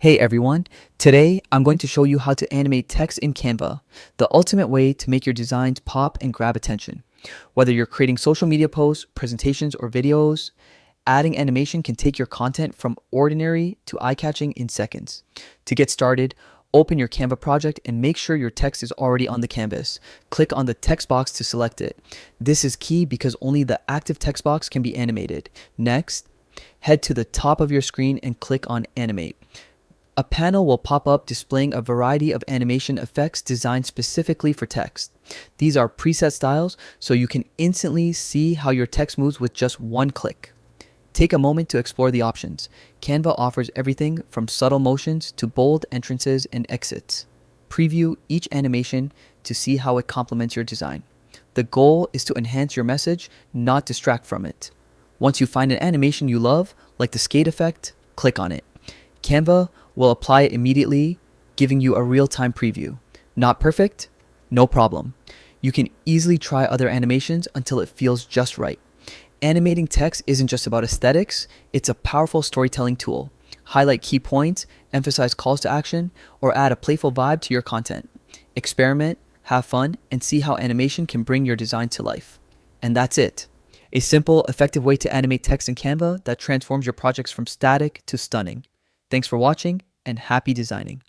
Hey everyone, today I'm going to show you how to animate text in Canva, the ultimate way to make your designs pop and grab attention. Whether you're creating social media posts, presentations, or videos, adding animation can take your content from ordinary to eye-catching in seconds. To get started, open your Canva project and make sure your text is already on the canvas. Click on the text box to select it. This is key because only the active text box can be animated. Next, head to the top of your screen and click on Animate. A panel will pop up displaying a variety of animation effects designed specifically for text. These are preset styles, so you can instantly see how your text moves with just one click. Take a moment to explore the options. Canva offers everything from subtle motions to bold entrances and exits. Preview each animation to see how it complements your design. The goal is to enhance your message, not distract from it. Once you find an animation you love, like the skate effect, click on it. Canva will apply it immediately, giving you a real-time preview. Not perfect? No problem. You can easily try other animations until it feels just right. Animating text isn't just about aesthetics, it's a powerful storytelling tool. Highlight key points, emphasize calls to action, or add a playful vibe to your content. Experiment, have fun, and see how animation can bring your design to life. And that's it. A simple, effective way to animate text in Canva that transforms your projects from static to stunning. Thanks for watching and happy designing.